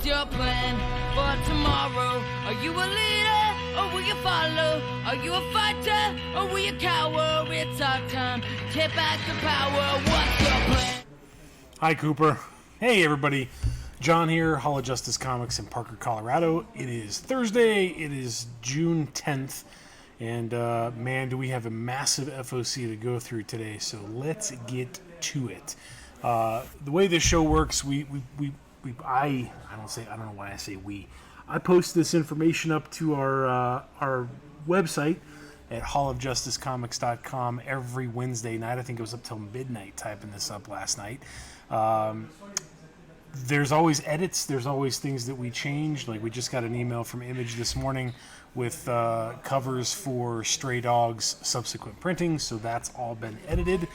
What's your plan for tomorrow? Are you a leader or will you follow? Are you a fighter or will you cower? It's our time to take back the power. What's your plan? Hi, Cooper. Hey, everybody. John here, Hall of Justice Comics in Parker, Colorado. It is Thursday. It is June 10th. And, man, do we have a massive FOC to go through today. So let's get to it. The way this show works, I don't know why I say we. I post this information up to our website at hallofjusticecomics.com every Wednesday night. I think it was up till midnight typing this up last night. There's always edits. There's always things that we change. Like we just got an email from Image this morning with covers for Stray Dogs subsequent printing, so that's all been edited.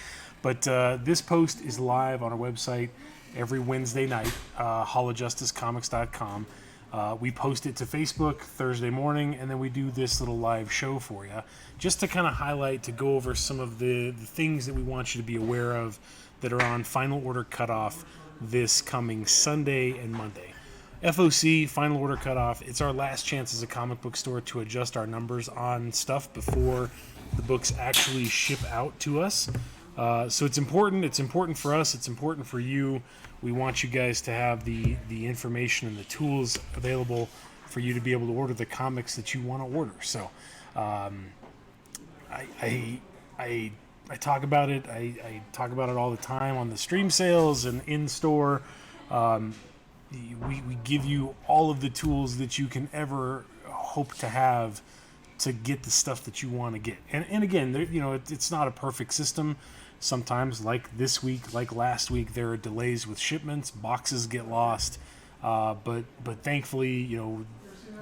But this post is live on our website every Wednesday night, hallofjusticecomics.com. We post it to Facebook Thursday morning, and then we do this little live show for you, just to kind of highlight, to go over some of the things that we want you to be aware of that are on Final Order Cutoff this coming Sunday and Monday. FOC, Final Order Cutoff, it's our last chance as a comic book store to adjust our numbers on stuff before the books actually ship out to us. So it's important. It's important for us. It's important for you. We want you guys to have the information and the tools available for you to be able to order the comics that you want to order. So I talk about it. I talk about it all the time on the stream sales and in store. We give you all of the tools that you can ever hope to have to get the stuff that you want to get. And again, it's not a perfect system. Sometimes, like this week, like last week, there are delays with shipments. Boxes get lost. But thankfully,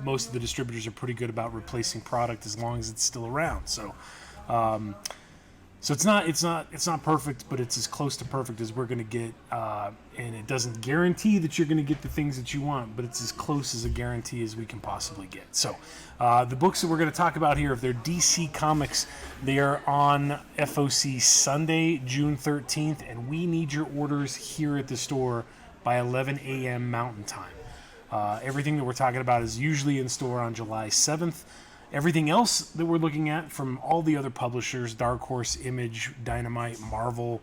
most of the distributors are pretty good about replacing product as long as it's still around. So it's not perfect, but it's as close to perfect as we're going to get, and it doesn't guarantee that you're going to get the things that you want, but it's as close as a guarantee as we can possibly get. So the books that we're going to talk about here, if they're DC Comics, they are on FOC Sunday, June 13th, and we need your orders here at the store by 11 a.m. Mountain Time. Everything that we're talking about is usually in store on July 7th. Everything else that we're looking at from all the other publishers, Dark Horse, Image, Dynamite, Marvel,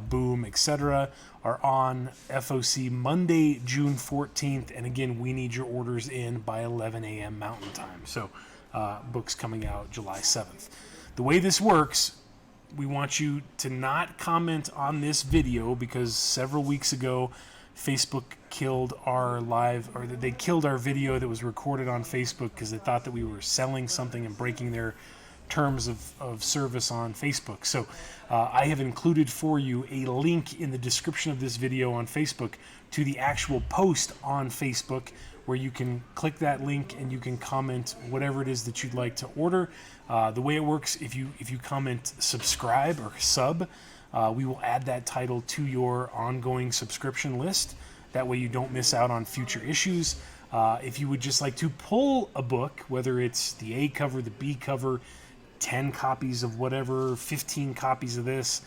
Boom, etc., are on FOC Monday, June 14th. And again, we need your orders in by 11 a.m. Mountain Time. So books coming out July 7th. The way this works, we want you to not comment on this video because several weeks ago, Facebook killed our they killed our video that was recorded on Facebook because they thought that we were selling something and breaking their terms of service on Facebook. So I have included for you a link in the description of this video on Facebook to the actual post on Facebook where you can click that link and you can comment whatever it is that you'd like to order. The way it works, if you comment subscribe or sub, we will add that title to your ongoing subscription list. That way you don't miss out on future issues. If you would just like to pull a book, whether it's the A cover, the B cover, 10 copies of whatever, 15 copies of this,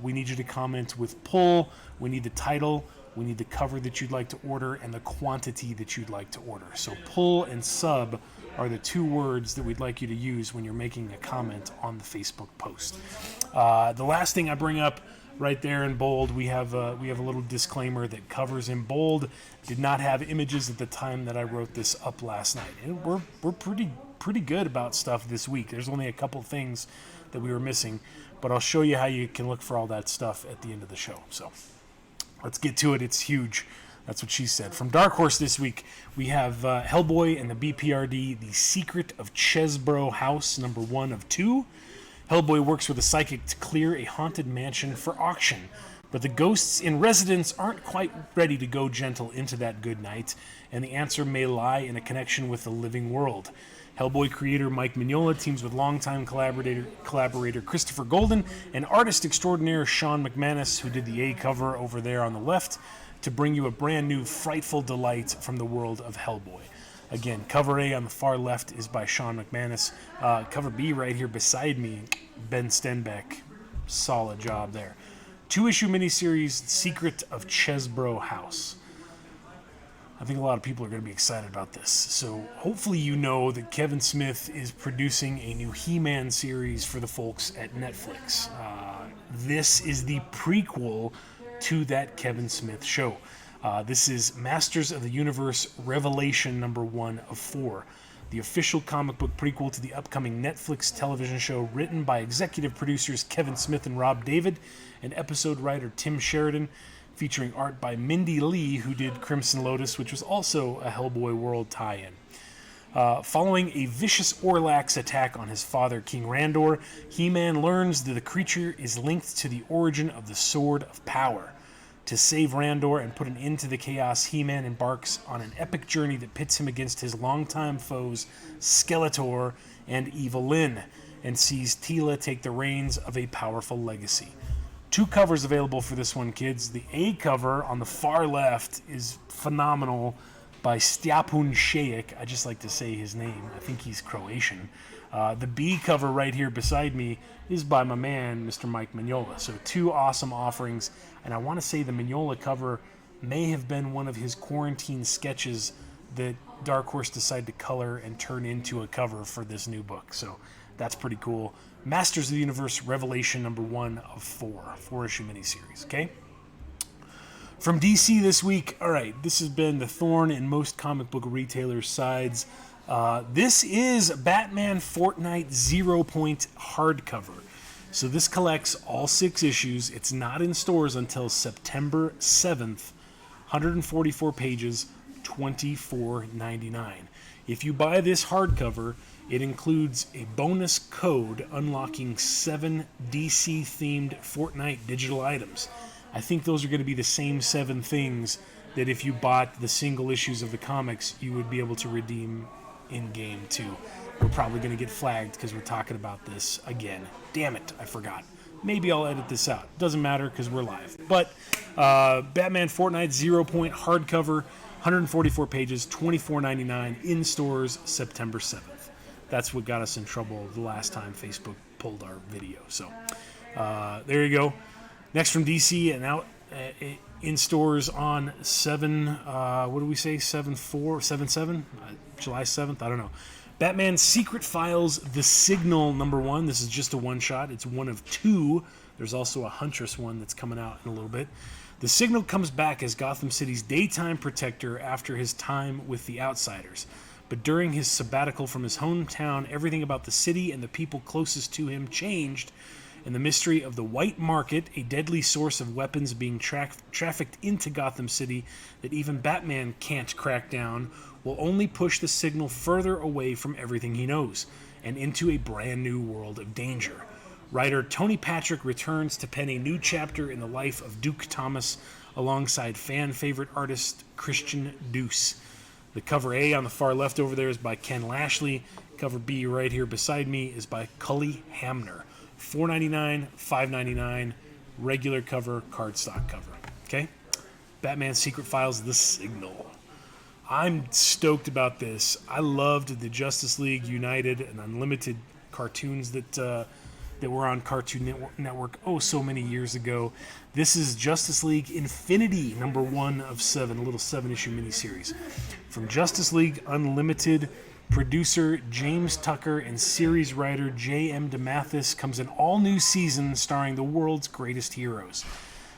we need you to comment with pull. We need the title, we need the cover that you'd like to order, and the quantity that you'd like to order. So pull and sub are the two words that we'd like you to use when you're making a comment on the Facebook post. The last thing I bring up right there in bold, we have a little disclaimer that covers in bold did not have images at the time that I wrote this up last night. And we're pretty good about stuff this week. There's only a couple things that we were missing, but I'll show you how you can look for all that stuff at the end of the show. So let's get to it. It's huge. That's what she said. From Dark Horse this week, we have Hellboy and the BPRD, The Secret of Chesbro House, number 1 of 2. Hellboy works with a psychic to clear a haunted mansion for auction, but the ghosts in residence aren't quite ready to go gentle into that good night, and the answer may lie in a connection with the living world. Hellboy creator Mike Mignola teams with longtime collaborator Christopher Golden and artist extraordinaire Sean McManus, who did the A cover over there on the left, to bring you a brand new frightful delight from the world of Hellboy. Again, cover A on the far left is by Sean McManus. Cover B right here beside me, Ben Stenbeck. Solid job there. 2-issue miniseries, Secret of Chesbro House. I think a lot of people are going to be excited about this. So hopefully you know that Kevin Smith is producing a new He-Man series for the folks at Netflix. This is the prequel to that Kevin Smith show. This is Masters of the Universe Revelation #1 of 4, the official comic book prequel to the upcoming Netflix television show, written by executive producers Kevin Smith and Rob David and episode writer Tim Sheridan, featuring art by Mindy Lee, who did Crimson Lotus, which was also a Hellboy World tie-in. Following a vicious Orlax attack on his father, King Randor, He-Man learns that the creature is linked to the origin of the Sword of Power. To save Randor and put an end to the chaos, He-Man embarks on an epic journey that pits him against his longtime foes, Skeletor and Evil Lyn, and sees Teela take the reins of a powerful legacy. 2 covers available for this one, kids. The A cover on the far left is phenomenal, by Stjepan Šejc. I just like to say his name. I think he's Croatian. The B cover right here beside me is by my man, Mr. Mike Mignola. So 2 awesome offerings. And I want to say the Mignola cover may have been one of his quarantine sketches that Dark Horse decided to color and turn into a cover for this new book. So that's pretty cool. Masters of the Universe Revelation #1 of 4. 4-issue miniseries, okay? From DC this week, all right, this has been the thorn in most comic book retailers' sides. This is Batman Fortnite 0-point hardcover. So this collects all 6 issues. It's not in stores until September 7th. 144 pages, $24.99. If you buy this hardcover, it includes a bonus code unlocking 7 DC-themed Fortnite digital items. I think those are going to be the same 7 things that if you bought the single issues of the comics, you would be able to redeem in-game too. We're probably going to get flagged because we're talking about this again. Damn it, I forgot. Maybe I'll edit this out. Doesn't matter because we're live. But Batman Fortnite 0-point hardcover, 144 pages, $24.99 in stores September 7th. That's what got us in trouble the last time Facebook pulled our video. So there you go. Next from DC and out in stores on 7, what do we say, 7/7? July 7th? I don't know. Batman Secret Files The Signal #1. This is just a one-shot. It's one of 2. There's also a Huntress one that's coming out in a little bit. The Signal comes back as Gotham City's daytime protector after his time with the Outsiders. But during his sabbatical from his hometown, everything about the city and the people closest to him changed, and the mystery of the White Market, a deadly source of weapons being trafficked into Gotham City that even Batman can't crack down, will only push the Signal further away from everything he knows, and into a brand new world of danger. Writer Tony Patrick returns to pen a new chapter in the life of Duke Thomas alongside fan favorite artist Christian Deuce. The cover A on the far left over there is by Ken Lashley. Cover B right here beside me is by Cully Hamner. $4.99, $5.99, regular cover, cardstock cover. Okay? Batman Secret Files The Signal. I'm stoked about this. I loved the Justice League United and Unlimited cartoons that were on Cartoon Network so many years ago. This is Justice League Infinity #1 of 7, a little 7-issue miniseries. From Justice League Unlimited, producer James Tucker and series writer J.M. DeMatteis comes an all-new season starring the world's greatest heroes.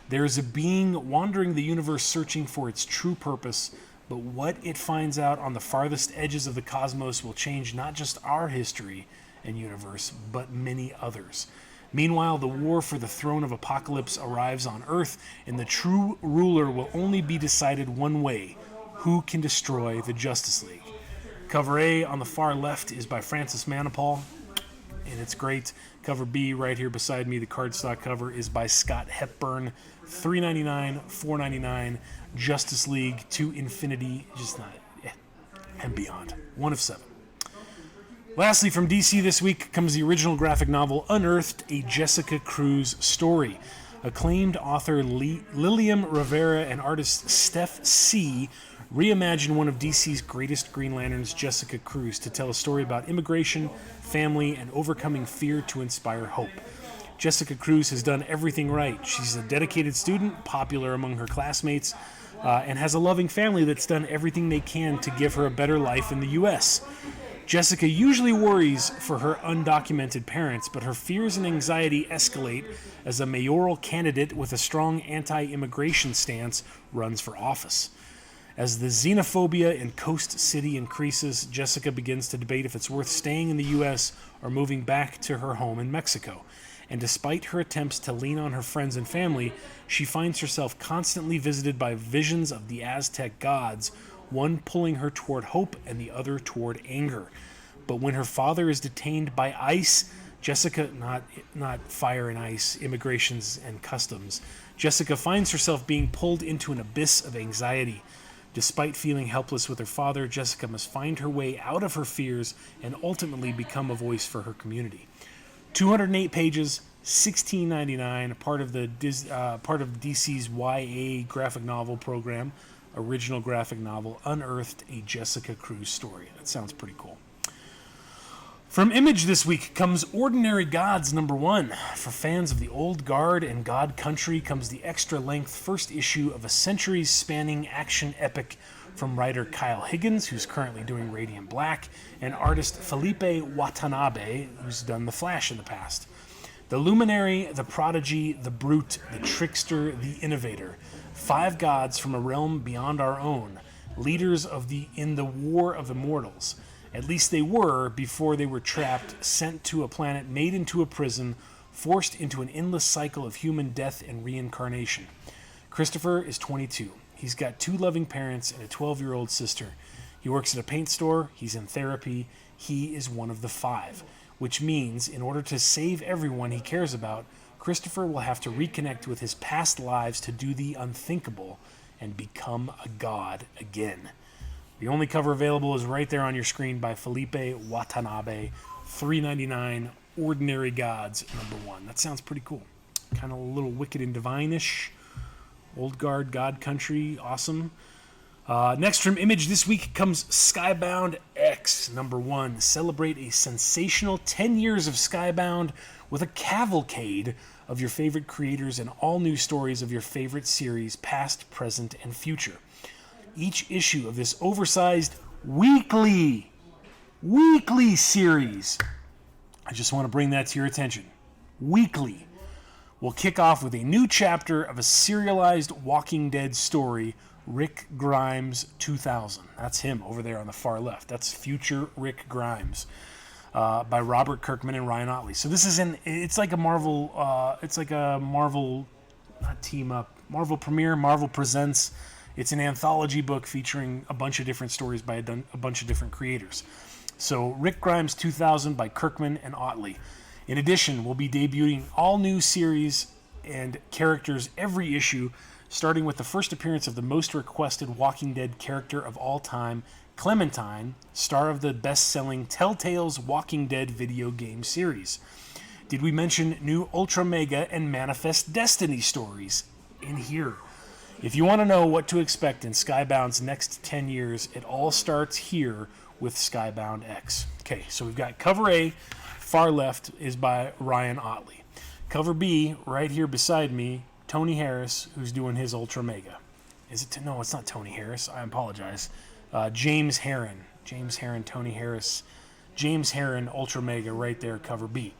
There is a being wandering the universe searching for its true purpose, but what it finds out on the farthest edges of the cosmos will change not just our history and universe, but many others. Meanwhile, the war for the throne of Apocalypse arrives on Earth, and the true ruler will only be decided one way: who can destroy the Justice League. Cover A on the far left is by Francis Manapul, and it's great. Cover B right here beside me, the cardstock cover, is by Scott Hepburn. $3.99, $4.99, Justice League to Infinity, and beyond. 1 of 7. Lastly, from DC this week comes the original graphic novel Unearthed, a Jessica Cruz story. Acclaimed author Liliam Rivera and artist Steph C. reimagine one of DC's greatest Green Lanterns, Jessica Cruz, to tell a story about immigration, family, and overcoming fear to inspire hope. Jessica Cruz has done everything right. She's a dedicated student, popular among her classmates, and has a loving family that's done everything they can to give her a better life in the U.S. Jessica usually worries for her undocumented parents, but her fears and anxiety escalate as a mayoral candidate with a strong anti-immigration stance runs for office. As the xenophobia in Coast City increases, Jessica begins to debate if it's worth staying in the U.S. or moving back to her home in Mexico. And despite her attempts to lean on her friends and family, she finds herself constantly visited by visions of the Aztec gods, one pulling her toward hope and the other toward anger. But when her father is detained by ICE, Jessica, not fire and ice, immigrations and customs, Jessica finds herself being pulled into an abyss of anxiety. Despite feeling helpless with her father, Jessica must find her way out of her fears and ultimately become a voice for her community. 208 pages, $16.99, part of DC's YA graphic novel program, original graphic novel, Unearthed, a Jessica Cruz story. That sounds pretty cool. From Image this week comes Ordinary Gods #1. For fans of the old guard and God Country comes the extra-length first issue of a centuries-spanning action epic from writer Kyle Higgins, who's currently doing Radiant Black, and artist Felipe Watanabe, who's done The Flash in the past. The luminary, the prodigy, the brute, the trickster, the innovator. 5 gods from a realm beyond our own, leaders in the war of immortals. At least they were before they were trapped, sent to a planet made into a prison, forced into an endless cycle of human death and reincarnation. Christopher is 22. He's got 2 loving parents and a 12-year-old sister. He works at a paint store. He's in therapy. He is one of the 5, which means in order to save everyone he cares about, Christopher will have to reconnect with his past lives to do the unthinkable and become a god again. The only cover available is right there on your screen by Felipe Watanabe, $3.99, Ordinary Gods #1. That sounds pretty cool. Kind of a little Wicked and Divine-ish. Old Guard, God Country, awesome. Next from Image this week comes Skybound X #1. Celebrate a sensational 10 years of Skybound with a cavalcade of your favorite creators and all new stories of your favorite series, past, present, and future. Each issue of this oversized weekly series, I just want to bring that to your attention, weekly, will kick off with a new chapter of a serialized Walking Dead story, Rick Grimes 2000. That's him over there on the far left. That's future Rick Grimes, by Robert Kirkman and Ryan Ottley. So this is it's like a Marvel, not team up, Marvel premiere, Marvel Presents. It's an anthology book featuring a bunch of different stories by a bunch of different creators. So Rick Grimes 2000 by Kirkman and Ottley. In addition, we'll be debuting all new series and characters every issue, starting with the first appearance of the most requested Walking Dead character of all time, Clementine, star of the best-selling Telltale's Walking Dead video game series. Did we mention new Ultra Mega and Manifest Destiny stories in here? If you want to know what to expect in Skybound's next 10 years, it all starts here with Skybound X. Okay, so we've got cover A, far left, is by Ryan Ottley. Cover B, right here beside me, Tony Harris, who's doing his Ultra Mega. No, it's not Tony Harris. I apologize. James Herron, Tony Harris. James Herron, Ultra Mega, right there, cover B.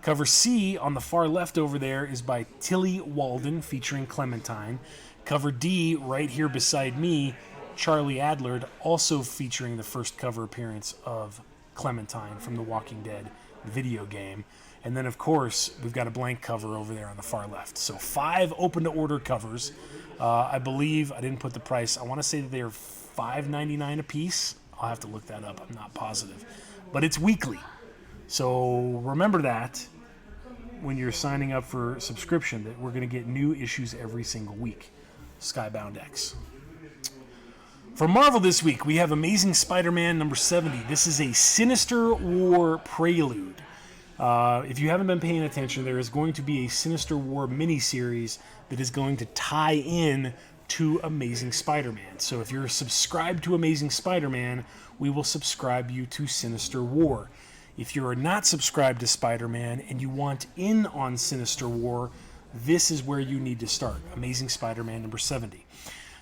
Cover C, on the far left over there, is by Tilly Walden, featuring Clementine. Cover D, right here beside me, Charlie Adlard, also featuring the first cover appearance of Clementine from The Walking Dead video game. And then, of course, we've got a blank cover over there on the far left. So 5 open-to-order covers. I believe, I didn't put the price, I want to say that they are $5.99 a piece. I'll have to look that up, I'm not positive. But it's weekly. So remember that when you're signing up for subscription, that we're going to get new issues every single week. Skybound X. For Marvel this week, we have Amazing Spider-Man #70. This is a Sinister War prelude. If you haven't been paying attention, there is going to be a Sinister War miniseries that is going to tie in to Amazing Spider-Man. So if you're subscribed to Amazing Spider-Man, we will subscribe you to Sinister War. If you are not subscribed to Spider-Man and you want in on Sinister War, this is where you need to start. Amazing Spider-Man #70.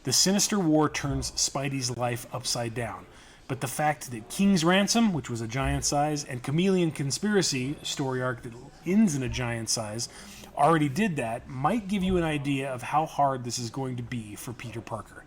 The sinister war turns Spidey's life upside down. But the fact that King's Ransom, which was a giant size, and Chameleon Conspiracy, a story arc that ends in a giant size, already did that, might give you an idea of how hard this is going to be for Peter Parker.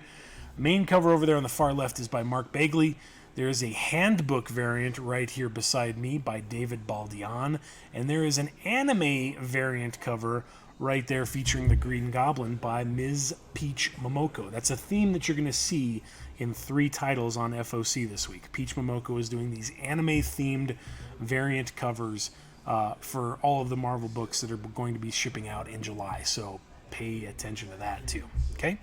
Main cover over there on the far left is by Mark Bagley. There is a handbook variant right here beside me by David Baldeon, and there is an anime variant cover right there featuring the Green Goblin by Ms. Peach Momoko. That's a theme that you're going to see in 3 titles on FOC this week. Peach Momoko is doing these anime-themed variant covers for all of the Marvel books that are going to be shipping out in July, so pay attention to that too. Okay?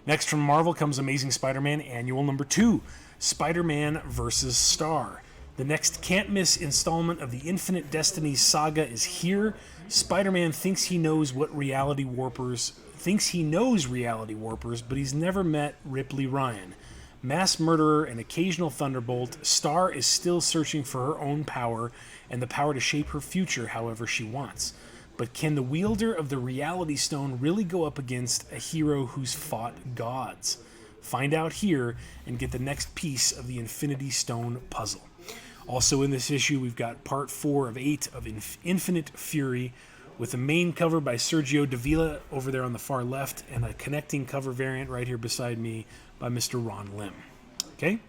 Next from Marvel comes Amazing Spider-Man Annual number 2, Spider-Man vs. Star. The next can't-miss installment of the Infinite Destinies saga is here. Spider-Man thinks he knows reality warpers, but he's never met Ripley Ryan. Mass murderer and occasional thunderbolt, Star is still searching for her own power and the power to shape her future however she wants. But can the wielder of the Reality Stone really go up against a hero who's fought gods? Find out here and get the next piece of the Infinity Stone puzzle. Also in this issue, we've got part 4 of 8 of Infinite Fury, with a main cover by Sergio Davila over there on the far left, and a connecting cover variant right here beside me by Mr. Ron Lim. Okay?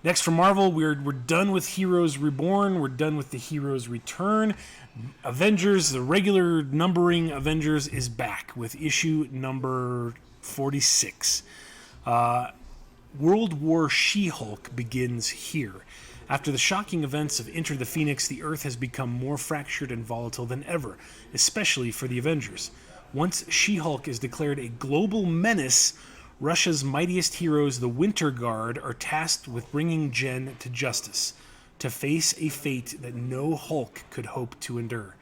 Next from Marvel, we're done with Heroes Reborn. We're done with the Heroes Return. Avengers, the regular numbering Avengers, is back with issue number 46. World War She-Hulk begins here. After the shocking events of Enter the Phoenix, the Earth has become more fractured and volatile than ever, especially for the Avengers. Once She-Hulk is declared a global menace, Russia's mightiest heroes, the Winter Guard, are tasked with bringing Jen to justice, to face a fate that no Hulk could hope to endure.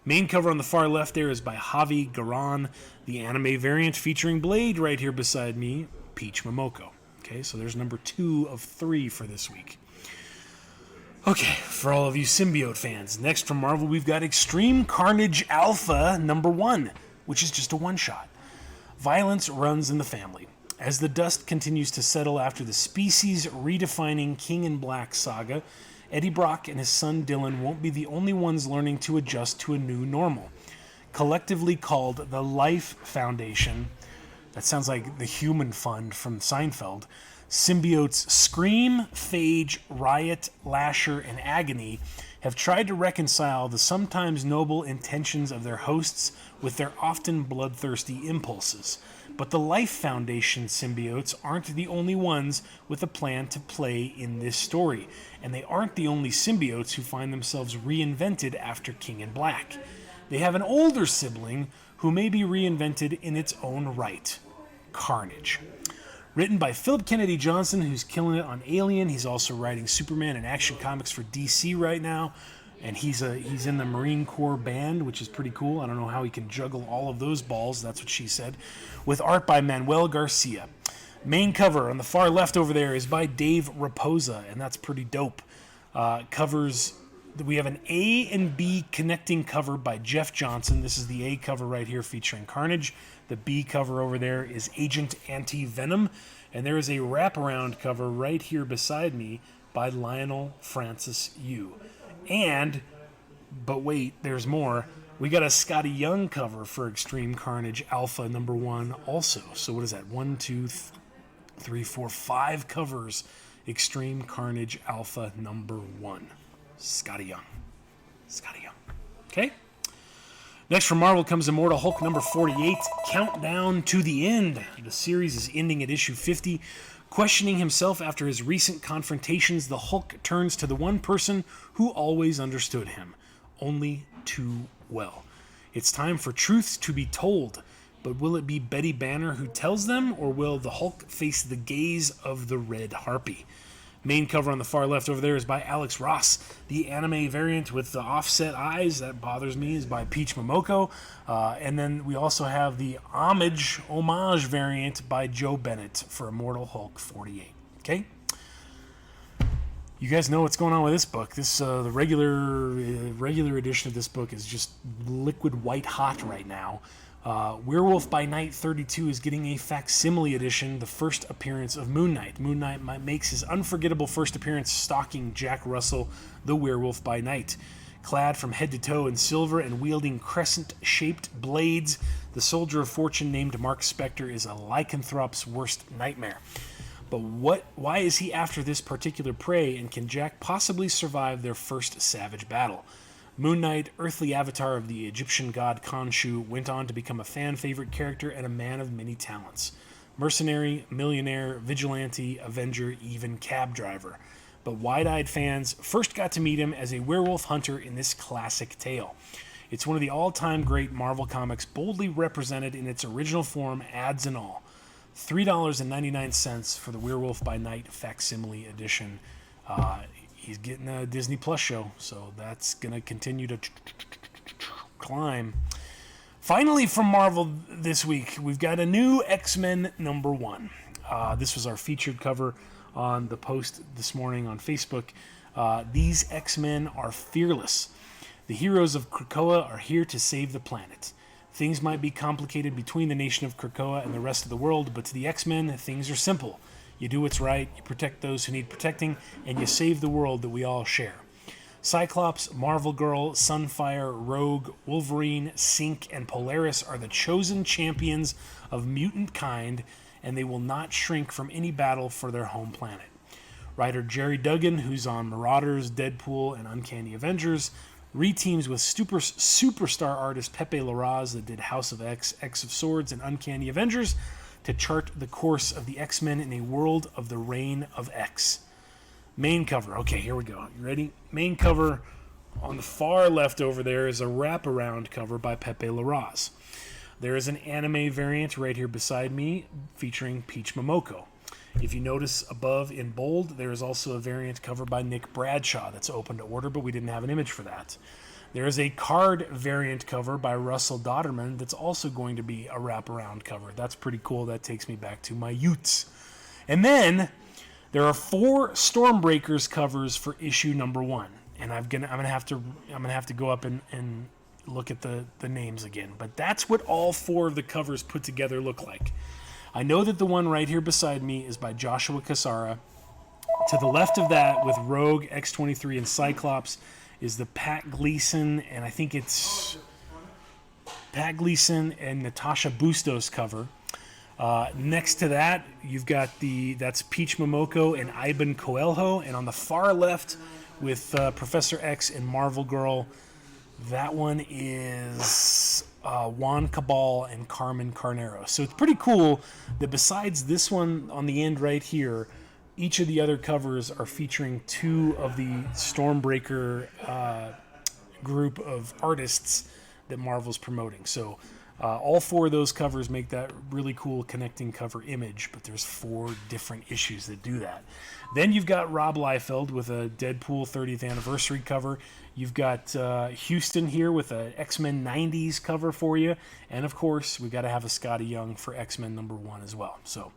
Main cover on the far left there is by Javi Garan, the anime variant featuring Blade right here beside me, Peach Momoko. Okay, so there's number 2 of 3 for this week. Okay, for all of you symbiote fans, next from Marvel we've got Extreme Carnage Alpha number 1, which is just a one-shot. Violence runs in the family. As the dust continues to settle after the species-redefining King in Black saga, Eddie Brock and his son Dylan won't be the only ones learning to adjust to a new normal. Collectively called the Life Foundation, that sounds like the Human Fund from Seinfeld, symbiotes Scream, Phage, Riot, Lasher, and Agony have tried to reconcile the sometimes noble intentions of their hosts with their often bloodthirsty impulses. But the Life Foundation symbiotes aren't the only ones with a plan to play in this story, and they aren't the only symbiotes who find themselves reinvented after King in Black. They have an older sibling who may be reinvented in its own right, Carnage. Written by Philip Kennedy Johnson, who's killing it on Alien. He's also writing Superman and Action Comics for DC right now. And he's in the Marine Corps band, which is pretty cool. I don't know how he can juggle all of those balls. That's what she said. With art by Manuel Garcia. Main cover on the far left over there is by Dave Raposa, and that's pretty dope. We have an A and B connecting cover by Jeff Johnson. This is the A cover right here featuring Carnage. The B cover over there is Agent Anti-Venom. And there is a wraparound cover right here beside me by Lionel Francis Yu. But wait, there's more. We got a Scotty Young cover for Extreme Carnage Alpha number 1 also. So what is that? 1, 2, 3, 4, 5 covers. Extreme Carnage Alpha number 1. Scotty Young. Okay? Next from Marvel comes Immortal Hulk number 48, Countdown to the End. The series is ending at issue 50. Questioning himself after his recent confrontations, the Hulk turns to the one person who always understood him, only too well. It's time for truths to be told, but will it be Betty Banner who tells them, or will the Hulk face the gaze of the Red Harpy? Main cover on the far left over there is by Alex Ross. The anime variant with the offset eyes, that bothers me, is by Peach Momoko. And then we also have the homage variant by Joe Bennett for Immortal Hulk 48. Okay? You guys know what's going on with this book. The regular edition of this book is just liquid white hot right now. Werewolf by Night 32 is getting a facsimile edition, the first appearance of Moon Knight. Moon Knight makes his unforgettable first appearance stalking Jack Russell, the Werewolf by Night. Clad from head to toe in silver and wielding crescent-shaped blades, the soldier of fortune named Mark Spector is a lycanthrope's worst nightmare. But why is he after this particular prey, and can Jack possibly survive their first savage battle? Moon Knight, earthly avatar of the Egyptian god Khonshu, went on to become a fan-favorite character and a man of many talents. Mercenary, millionaire, vigilante, avenger, even cab driver. But wide-eyed fans first got to meet him as a werewolf hunter in this classic tale. It's one of the all-time great Marvel comics, boldly represented in its original form, ads and all. $3.99 for the Werewolf by Night facsimile edition. He's getting a Disney Plus show, so that's going to continue to climb. Finally, from Marvel this week, we've got a new X-Men #1. This was our featured cover on the post this morning on Facebook. These X-Men are fearless. The heroes of Krakoa are here to save the planet. Things might be complicated between the nation of Krakoa and the rest of the world, but to the X-Men, things are simple. You do what's right, you protect those who need protecting, and you save the world that we all share. Cyclops, Marvel Girl, Sunfire, Rogue, Wolverine, Synch, and Polaris are the chosen champions of mutant kind, and they will not shrink from any battle for their home planet. Writer Jerry Duggan, who's on Marauders, Deadpool, and Uncanny Avengers, reteams with superstar artist Pepe Larraz that did House of X, X of Swords, and Uncanny Avengers to chart the course of the X-Men in a world of the Reign of X. Main cover. Okay, here we go. You ready? Main cover on the far left over there is a wraparound cover by Pepe Larraz. There is an anime variant right here beside me featuring Peach Momoko. If you notice above in bold, there is also a variant cover by Nick Bradshaw that's open to order, but we didn't have an image for that. There is a card variant cover by Russell Dodderman that's also going to be a wraparound cover. That's pretty cool. That takes me back to my youths. And then there are 4 Stormbreakers covers for issue #1, and I'm gonna have to go up and look at the names again. But that's what all 4 of the covers put together look like. I know that the one right here beside me is by Joshua Cassara. To the left of that, with Rogue, X-23, and Cyclops, is the Pat Gleason, and I think it's Pat Gleason and Natasha Bustos cover. Next to that, you've got that's Peach Momoko and Iban Coelho, and on the far left, with Professor X and Marvel Girl, that one is Juan Cabal and Carmen Carnero. So it's pretty cool that besides this one on the end right here, each of the other covers are featuring 2 of the Stormbreaker group of artists that Marvel's promoting. So all 4 of those covers make that really cool connecting cover image, but there's 4 different issues that do that. Then you've got Rob Liefeld with a Deadpool 30th anniversary cover. You've got Houston here with an X-Men 90s cover for you. And of course, we've got to have a Scotty Young for X-Men #1 as well. So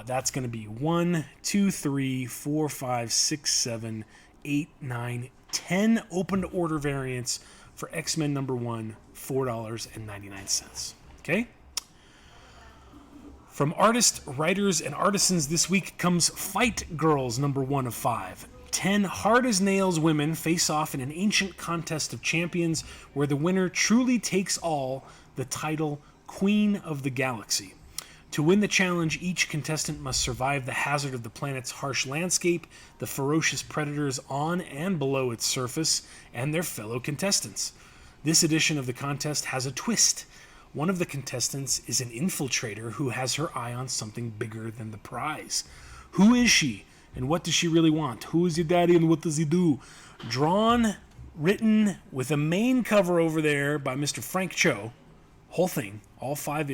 that's going to be 1, 2, 3, 4, 5, 6, 7, 8, 9, 10 open to order variants for X-Men #1, $4.99. Okay? From artists, writers, and artisans this week comes Fight Girls #1 of 5. 10 hard-as-nails women face off in an ancient contest of champions where the winner truly takes all, the title Queen of the Galaxy. To win the challenge, each contestant must survive the hazard of the planet's harsh landscape, the ferocious predators on and below its surface, and their fellow contestants. This edition of the contest has a twist. One of the contestants is an infiltrator who has her eye on something bigger than the prize. Who is she, and what does she really want? Who is your daddy, and what does he do? Drawn, written, with a main cover over there by Mr. Frank Cho. Whole thing, all 5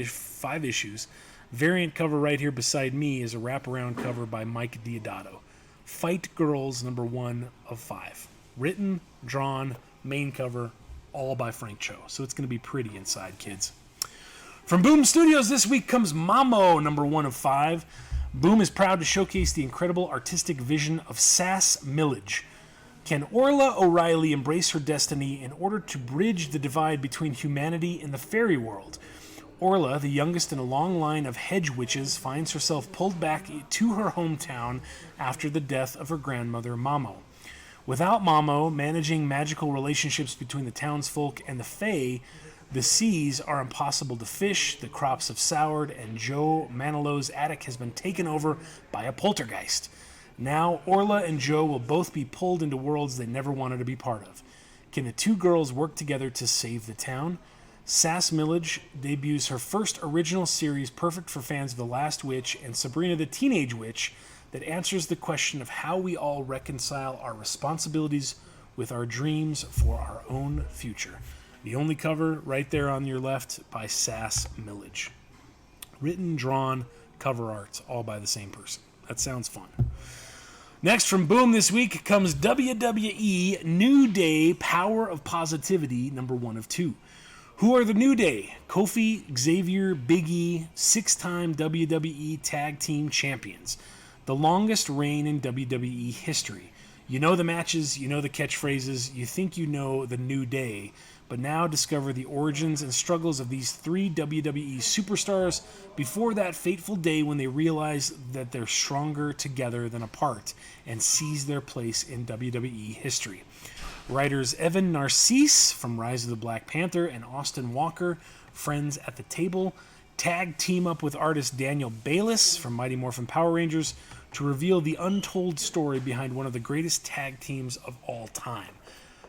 issues. Variant cover right here beside me is a wraparound cover by Mike Diodato. Fight Girls #1 of 5. Written, drawn, main cover, all by Frank Cho. So it's going to be pretty inside, kids. From Boom Studios this week comes Mamo #1 of 5. Boom is proud to showcase the incredible artistic vision of Sass Millage. Can Orla O'Reilly embrace her destiny in order to bridge the divide between humanity and the fairy world? Orla, the youngest in a long line of hedge witches, finds herself pulled back to her hometown after the death of her grandmother, Mamo. Without Mamo managing magical relationships between the townsfolk and the Fae, the seas are impossible to fish, the crops have soured, and Joe Manilow's attic has been taken over by a poltergeist. Now, Orla and Joe will both be pulled into worlds they never wanted to be part of. Can the two girls work together to save the town? Sass Millage debuts her first original series perfect for fans of The Last Witch and Sabrina the Teenage Witch that answers the question of how we all reconcile our responsibilities with our dreams for our own future. The only cover right there on your left by Sass Millage. Written, drawn, cover art, all by the same person. That sounds fun. Next from Boom this week comes WWE New Day Power of Positivity, number 1 of 2. Who are the New Day? Kofi, Xavier, Big E, 6-time WWE Tag Team Champions. The longest reign in WWE history. You know the matches, you know the catchphrases, you think you know the New Day, but now discover the origins and struggles of these 3 WWE superstars before that fateful day when they realize that they're stronger together than apart and seize their place in WWE history. Writers Evan Narcisse from Rise of the Black Panther and Austin Walker, friends at the table, tag team up with artist Daniel Bayliss from Mighty Morphin Power Rangers to reveal the untold story behind one of the greatest tag teams of all time.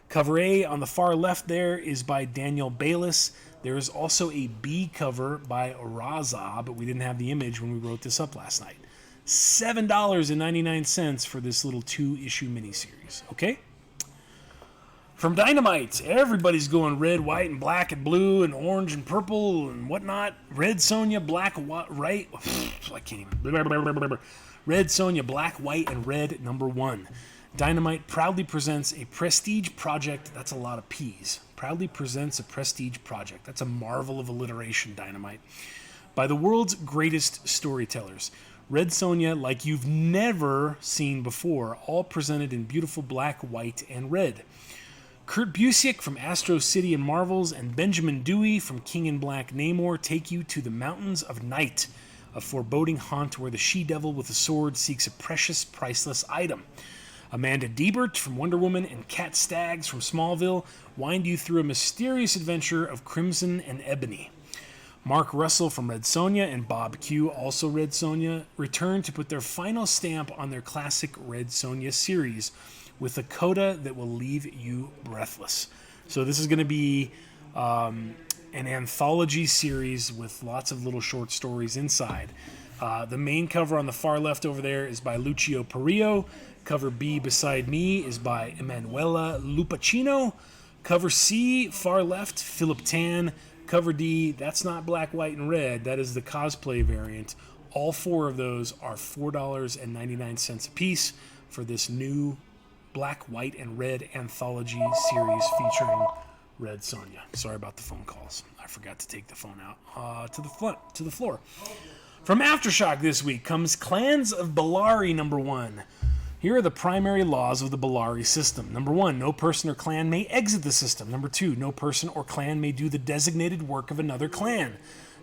Cover A on the far left there is by Daniel Bayliss. There is also a B cover by Raza, but we didn't have the image when we wrote this up last night. $7.99 for this little 2-issue miniseries, okay? From Dynamite, everybody's going red, white, and black, and blue, and orange, and purple, and whatnot. Red Sonja, black, right? I can't even. Red Sonja, black, white, and red, number 1. Dynamite proudly presents a prestige project. That's a lot of P's. Proudly presents a prestige project. That's a marvel of alliteration, Dynamite. By the world's greatest storytellers. Red Sonja, like you've never seen before, all presented in beautiful black, white, and red. Kurt Busiek from Astro City and Marvels and Benjamin Dewey from King in Black Namor take you to the Mountains of Night, a foreboding haunt where the she-devil with a sword seeks a precious, priceless item. Amanda Diebert from Wonder Woman and Kat Staggs from Smallville wind you through a mysterious adventure of Crimson and Ebony. Mark Russell from Red Sonja and Bob Q, also Red Sonja, return to put their final stamp on their classic Red Sonja series with a coda that will leave you breathless. So this is going to be an anthology series with lots of little short stories inside. The main cover on the far left over there is by Lucio Perillo. Cover B beside me is by Emanuela Lupacino. Cover C, far left, Philip Tan. Cover D, that's not black, white, and red. That is the cosplay variant. All 4 of those are $4.99 a piece for this new black, white, and red anthology series featuring Red Sonja. Sorry about the phone calls. I forgot to take the phone out to the floor. From Aftershock this week comes Clans of Bellari number 1. Here are the primary laws of the Bellari system. Number 1, no person or clan may exit the system. Number 2, no person or clan may do the designated work of another clan.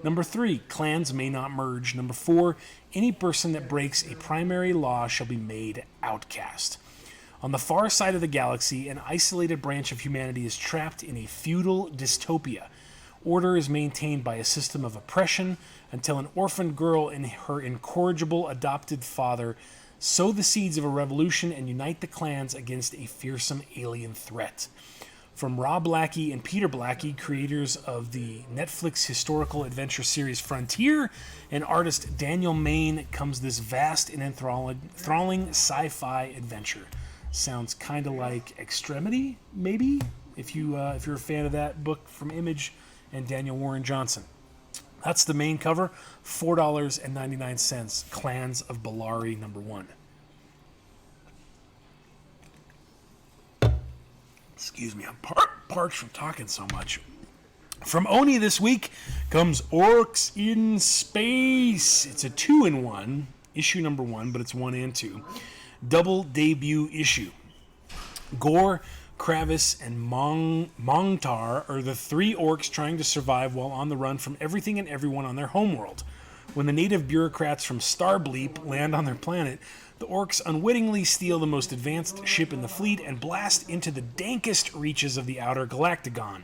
Number 3, clans may not merge. Number 4, any person that breaks a primary law shall be made outcast. On the far side of the galaxy, an isolated branch of humanity is trapped in a feudal dystopia. Order is maintained by a system of oppression until an orphaned girl and her incorrigible adopted father sow the seeds of a revolution and unite the clans against a fearsome alien threat. From Rob Blackie and Peter Blackie, creators of the Netflix historical adventure series Frontier, and artist Daniel Main, comes this vast and enthralling sci-fi adventure. Sounds kind of like Extremity, maybe, if you're a fan of that book from Image and Daniel Warren Johnson. That's the main cover, $4.99, Clans of Bellari number 1. Excuse me, I'm parched from talking so much. From Oni this week comes Orcs in Space. It's a 2-in-1, issue number 1, but it's 1 and 2. Double debut issue. Gore, Kravis, and Mongtar are the three orcs trying to survive while on the run from everything and everyone on their homeworld. When the native bureaucrats from Starbleep land on their planet, the orcs unwittingly steal the most advanced ship in the fleet and blast into the dankest reaches of the outer Galactagon.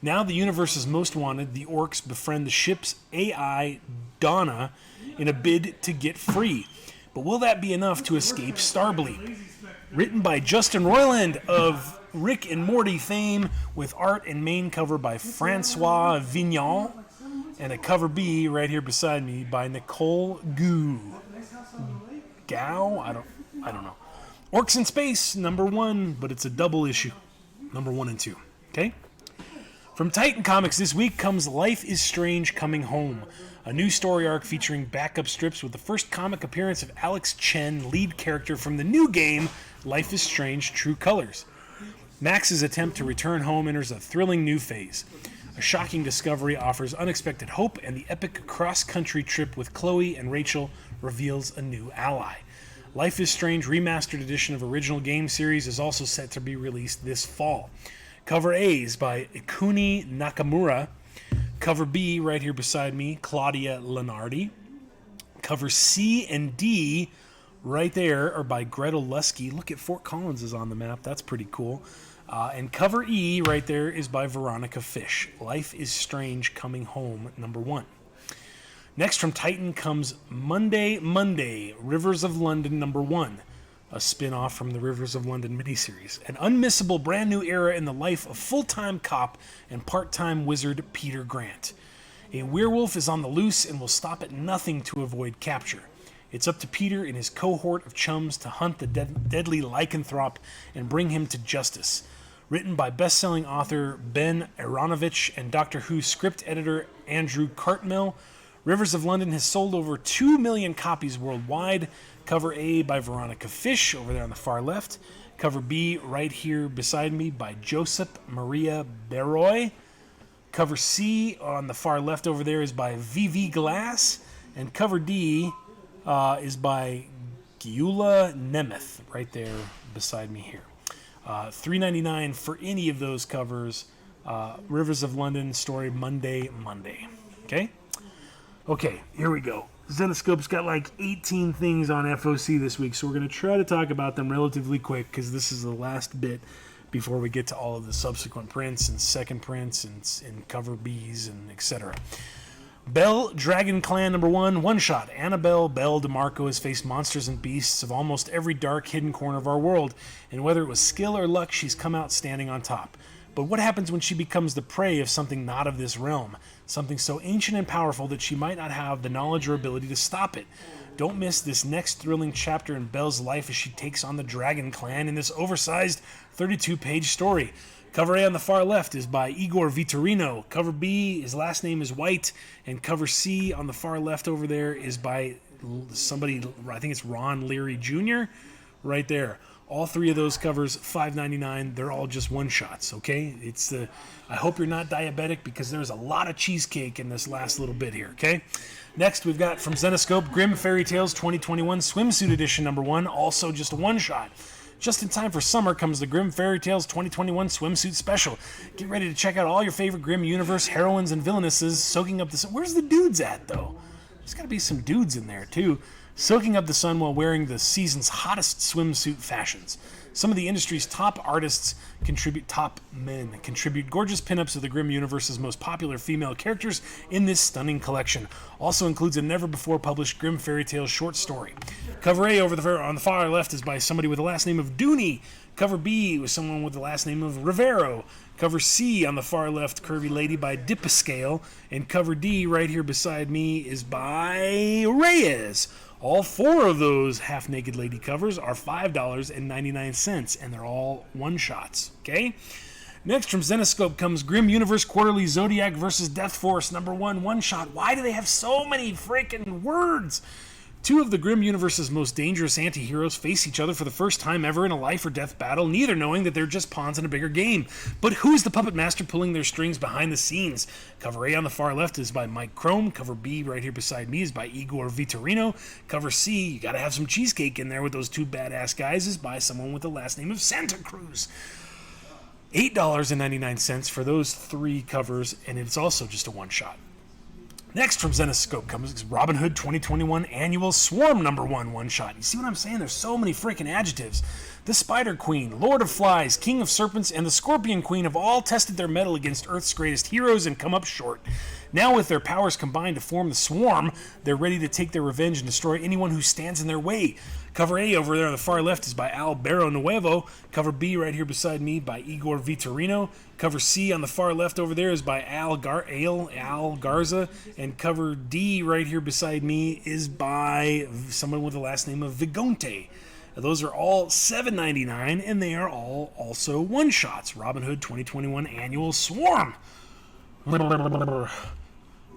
Now the universe's most wanted, the orcs befriend the ship's AI, Donna, in a bid to get free. But will that be enough to escape Starbleep? Written by Justin Roiland of Rick and Morty fame, with art and main cover by Francois Vignon, and a cover B right here beside me by Nicole Gao? I don't know. Orcs in Space, number 1, but it's a double issue. Number 1 and 2. Okay? From Titan Comics this week comes Life is Strange Coming Home, a new story arc featuring backup strips with the first comic appearance of Alex Chen, lead character from the new game Life is Strange True Colors. Max's attempt to return home enters a thrilling new phase. A shocking discovery offers unexpected hope, and the epic cross-country trip with Chloe and Rachel reveals a new ally. Life is Strange Remastered Edition of original game series is also set to be released this fall. Cover A is by Ikuni Nakamura. Cover B, right here beside me, Claudia Lenardi. Cover C and D, right there, are by Gretel Lusky. Look at Fort Collins is on the map. That's pretty cool. And cover E, right there, is by Veronica Fish. Life is Strange Coming Home, number 1. Next from Titan comes Monday, Rivers of London, number 1. A spin-off from the Rivers of London miniseries. An unmissable brand new era in the life of full-time cop and part-time wizard Peter Grant. A werewolf is on the loose and will stop at nothing to avoid capture. It's up to Peter and his cohort of chums to hunt the deadly lycanthrope and bring him to justice. Written by best-selling author Ben Aronovich and Doctor Who script editor Andrew Cartmel, Rivers of London has sold over 2 million copies worldwide. Cover A by Veronica Fish, over there on the far left. Cover B, right here beside me, by Josep Maria Beroy. Cover C, on the far left over there, is by VV Glass. And cover D is by Gyula Nemeth, right there beside me here. $3.99 for any of those covers. Rivers of London story Monday. Okay, here we go. Zenoscope's got like 18 things on FOC this week, so we're going to try to talk about them relatively quick because this is the last bit before we get to all of the subsequent prints and second prints and cover Bs and etc. Bell Dragon Clan number 1, one-shot. Annabelle Belle DeMarco has faced monsters and beasts of almost every dark, hidden corner of our world, and whether it was skill or luck, she's come out standing on top. But what happens when she becomes the prey of something not of this realm? Something so ancient and powerful that she might not have the knowledge or ability to stop it. Don't miss this next thrilling chapter in Belle's life as she takes on the Dragon Clan in this oversized 32-page story. Cover A on the far left is by Igor Vitorino. Cover B, his last name is White. And cover C on the far left over there is by somebody, I think it's Ron Leary Jr. right there. All three of those covers, $5.99. They're all just one-shots, okay? I hope you're not diabetic because there's a lot of cheesecake in this last little bit here, okay? Next, we've got from Zenoscope, Grimm Fairy Tales 2021 Swimsuit Edition number 1, also just a one-shot. Just in time for summer comes the Grimm Fairy Tales 2021 Swimsuit Special. Get ready to check out all your favorite Grimm universe heroines and villainesses soaking up the sun. Where's the dudes at, though? There's got to be some dudes in there, too. Soaking up the sun while wearing the season's hottest swimsuit fashions. Some of the industry's top artists contribute gorgeous pinups of the Grimm universe's most popular female characters in this stunning collection. Also includes a never-before-published Grimm Fairy Tales short story. Cover A on the far left is by somebody with the last name of Dooney. Cover B was someone with the last name of Rivero. Cover C on the far left, Curvy Lady by Dipascale. And cover D right here beside me is by Reyes. All 4 of those half-naked lady covers are $5.99, and they're all one-shots, okay? Next from Zenoscope comes Grimm Universe Quarterly Zodiac vs. Death Force number 1, one-shot. Why do they have so many freaking words? Two of the Grim Universe's most dangerous anti-heroes face each other for the first time ever in a life or death battle, neither knowing that they're just pawns in a bigger game. But who's the puppet master pulling their strings behind the scenes? Cover A on the far left is by Mike Crome. Cover B right here beside me is by Igor Vitorino. Cover C, you gotta have some cheesecake in there with those two badass guys, is by someone with the last name of Santa Cruz. $8.99 for those three covers, and it's also just a one-shot. Next from Zenescope comes Robin Hood 2021 Annual Swarm #1 one-shot. You see what I'm saying? There's so many freaking adjectives. The Spider Queen, Lord of Flies, King of Serpents, and the Scorpion Queen have all tested their mettle against Earth's greatest heroes and come up short. Now with their powers combined to form the Swarm, they're ready to take their revenge and destroy anyone who stands in their way. Cover A over there on the far left is by Al Barro Nuevo. Cover B right here beside me by Igor Vitorino. Cover C on the far left over there is by Al Garza. And cover D right here beside me is by someone with the last name of Vigonte. Those are all $7.99, and they are all also one-shots. Robin Hood 2021 Annual Swarm.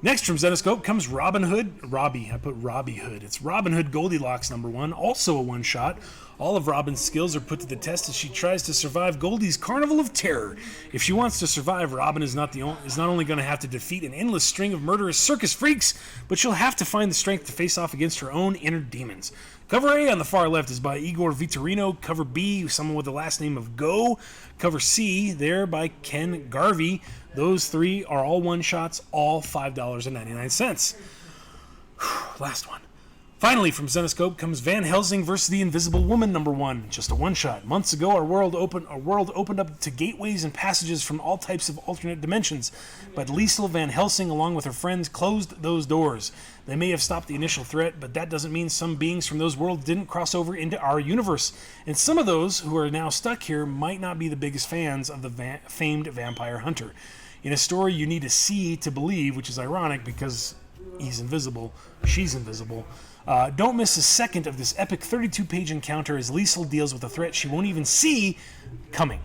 Next from Zenescope comes Robin Hood. I put Robbie Hood. It's Robin Hood Goldilocks #1, also a one-shot. All of Robin's skills are put to the test as she tries to survive Goldie's Carnival of Terror. If she wants to survive, Robin is not only going to have to defeat an endless string of murderous circus freaks, but she'll have to find the strength to face off against her own inner demons. Cover A on the far left is by Igor Vitorino. Cover B, someone with the last name of Go. Cover C, there by Ken Garvey. Those three are all one-shots, all $5.99. Last one. Finally, from Zenescope comes Van Helsing vs. the Invisible Woman #1, just a one-shot. Months ago, our world opened up to gateways and passages from all types of alternate dimensions, but Liesl Van Helsing, along with her friends, closed those doors. They may have stopped the initial threat, but that doesn't mean some beings from those worlds didn't cross over into our universe. And some of those who are now stuck here might not be the biggest fans of the famed vampire hunter. In a story, you need to see to believe, which is ironic because he's invisible, she's invisible. Don't miss a second of this epic 32-page encounter as Liesl deals with a threat she won't even see coming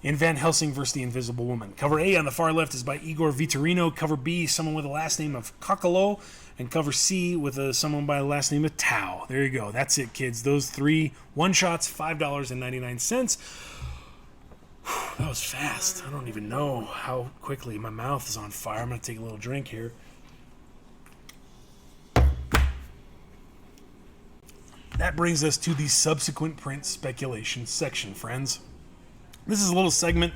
in Van Helsing vs. the Invisible Woman. Cover A on the far left is by Igor Vitorino. Cover B, someone with the last name of Kokolo. And cover C with someone by the last name of Tao. There you go. That's it, kids. Those three one-shots, $5.99. That was fast. I don't even know how quickly my mouth is on fire. I'm going to take a little drink here. That brings us to the subsequent print speculation section, friends. This is a little segment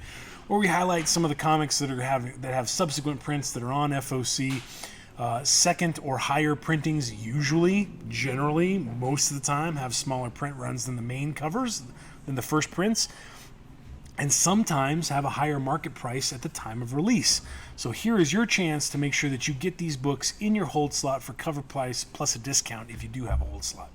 where we highlight some of the comics that have subsequent prints that are on FOC. Second or higher printings generally, most of the time, have smaller print runs than the main covers, than the first prints, and sometimes have a higher market price at the time of release. So here is your chance to make sure that you get these books in your hold slot for cover price plus a discount if you do have a hold slot.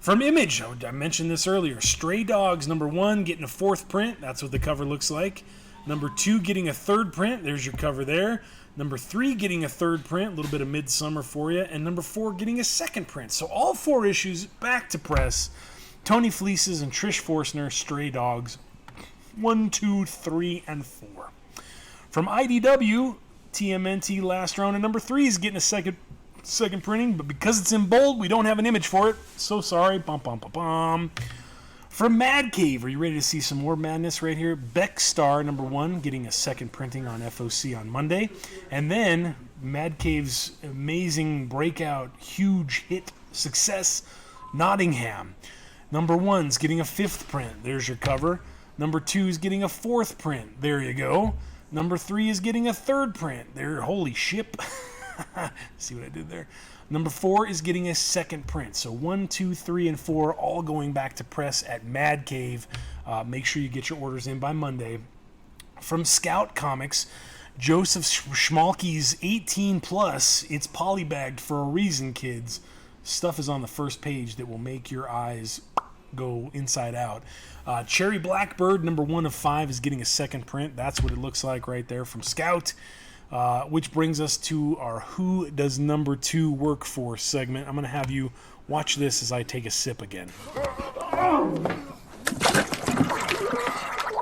From Image, I mentioned this earlier, Stray Dogs #1 getting a 4th print. That's what the cover looks like. #2 getting a 3rd print. There's your cover there. #3 getting a 3rd print, a little bit of Midsummer for you. And #4 getting a 2nd print. So all 4 issues back to press. Tony Fleeces and Trish Forstner, Stray Dogs 1, 2, 3, and 4. From IDW, TMNT Last Round and #3 is getting a second printing, but because it's in bold, we don't have an image for it. So sorry. Bum, bum, bum, bum. From Mad Cave, are you ready to see some more madness right here? Beck Star #1 getting a 2nd printing on FOC on Monday. And then Mad Cave's amazing breakout, huge hit success, Nottingham. #1's getting a 5th print. There's your cover. #2 is getting a 4th print. There you go. #3 is getting a 3rd print. There, holy ship. See what I did there? #4 is getting a 2nd print. So 1, 2, 3, and 4 all going back to press at Mad Cave. Make sure you get your orders in by Monday. From Scout Comics, Joseph Schmalke's 18+. It's polybagged for a reason, kids. Stuff is on the first page that will make your eyes go inside out. Cherry Blackbird #1 of 5 is getting a 2nd print. That's what it looks like right there from Scout. Which brings us to our Who Does #2 Work For segment. I'm going to have you watch this as I take a sip again.